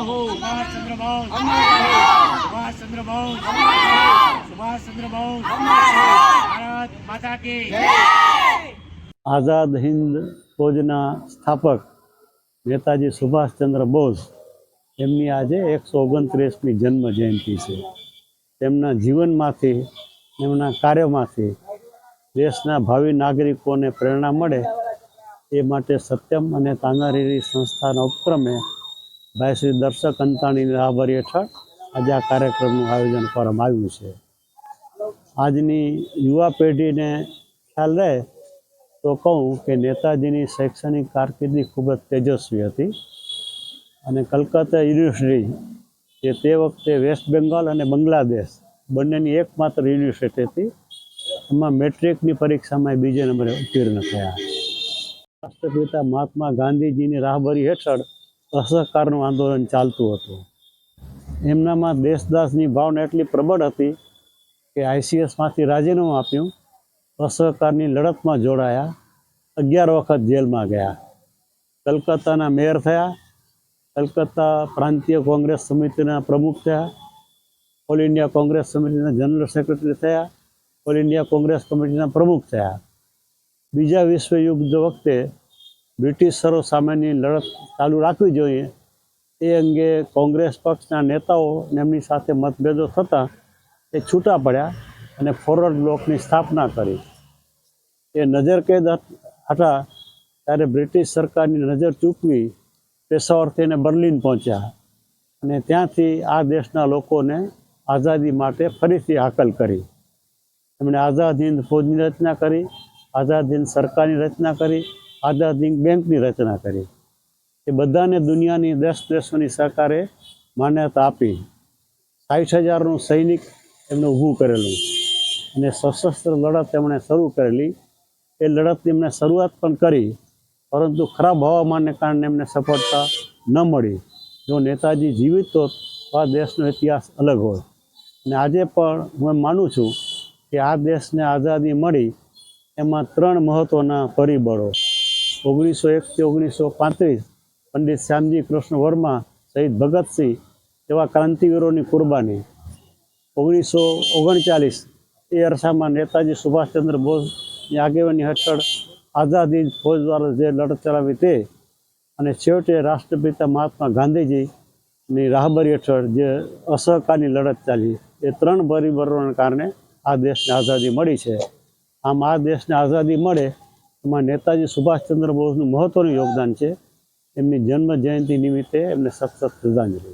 રહો. સુભાષ ચંદ્ર બોઝ, અમર રહો. સુભાષ ચંદ્ર બોઝ, અમર રહો. સુભાષ ચંદ્ર બોઝ, અમર રહો. ભારત માતા કી જય. આઝાદ હિન્દ ફૌજના સ્થાપક નેતાજી સુભાષચંદ્ર બોઝ એમની આજે 129મી જન્મ જયંતિ છે. તેમના જીવનમાંથી, એમના કાર્યોમાંથી દેશના ભાવિ નાગરિકોને પ્રેરણા મળે એ માટે સત્યમ અને તાનારીરી સંસ્થાના ઉપક્રમે ભાઈ શ્રી દર્શક અંતાણીની રાહબરી હેઠળ આજે આ કાર્યક્રમનું આયોજન કરવામાં આવ્યું છે. આજની યુવા પેઢીને ખ્યાલ રહે તો કહું કે નેતાજીની શૈક્ષણિક કારકિર્દી ખૂબ જ તેજસ્વી હતી અને કલકત્તા યુનિવર્સિટી જે તે વખતે વેસ્ટ બેંગોલ અને બાંગ્લાદેશ બંનેની એકમાત્ર યુનિવર્સિટી હતી, એમાં મેટ્રિકની પરીક્ષામાં બીજે નંબરે ઉત્તીર્ણ થયા. રાષ્ટ્રપિતા મહાત્મા ગાંધીજીની રાહબરી હેઠળ અસહકારનું આંદોલન ચાલતું હતું. એમનામાં દેશદાસની ભાવના એટલી પ્રબળ હતી કે ICSમાંથી રાજીનામું આપ્યું, અસહકારની લડતમાં જોડાયા, 11 વખત જેલમાં ગયા, કલકત્તાના મેયર થયા, કલકત્તા પ્રાંતીય કોંગ્રેસ સમિતિના પ્રમુખ થયા, ઓલ ઇન્ડિયા કોંગ્રેસ સમિતિના જનરલ સેક્રેટરી થયા, ઓલ ઇન્ડિયા કોંગ્રેસ કમિટીના પ્રમુખ થયા. બીજા વિશ્વયુદ્ધ વખતે બ્રિટિશરો સામેની લડત ચાલુ રાખવી જોઈએ એ અંગે કોંગ્રેસ પક્ષના નેતાઓ એમની સાથે મતભેદો થતાં એ છૂટા પડ્યા અને ફોરવર્ડ બ્લોકની સ્થાપના કરી. એ નજરકેદ હતા ત્યારે બ્રિટિશ સરકારની નજર ચૂકવી પેશાવરથી એને બર્લિન પહોંચ્યા અને ત્યાંથી આ દેશના લોકોને આઝાદી માટે ફરીથી હાકલ કરી. એમણે આઝાદ હિન્દ ફૌજની રચના કરી, આઝાદ હિન્દ સરકારની રચના કરી, આઝાદ હિન્દ બેંકની રચના કરી. એ બધાને દુનિયાની 10 દેશોની સરકારે માન્યતા આપી. 60,000નું સૈનિક એમને ઊભું કરેલું અને સશસ્ત્ર લડત એમણે શરૂ કરેલી. એ લડતની એમણે શરૂઆત પણ કરી, પરંતુ ખરાબ હવામાનને કારણે એમને સફળતા ન મળી. જો નેતાજી જીવિત હોત તો આ દેશનો ઇતિહાસ અલગ હોત. અને આજે પણ હું એમ માનું છું કે આ દેશને આઝાદી મળી એમાં 3 મહત્ત્વના પરિબળો: 1901થી 1935 પંડિત શ્યામજી કૃષ્ણ વર્મા, શહીદ ભગતસિંહ જેવા ક્રાંતિવીરોની કુરબાની, 1939 એ અરસામાં નેતાજી સુભાષચંદ્ર બોઝની આગેવાની હેઠળ આઝાદ હિન્દ ફૌજ દ્વારા જે લડત ચલાવી તે, અને છેવટે રાષ્ટ્રપિતા મહાત્મા ગાંધીજીની રાહબરી હેઠળ જે અસહકારની લડત ચાલી, એ 3 પરિબળોના કારણે આ દેશને આઝાદી મળી છે. આમ આ દેશને આઝાદી મળે એમાં નેતાજી સુભાષચંદ્ર બોઝનું મહત્ત્વનું યોગદાન છે. એમની જન્મ જયંતિ નિમિત્તે એમને સખત શ્રદ્ધાંજલિ.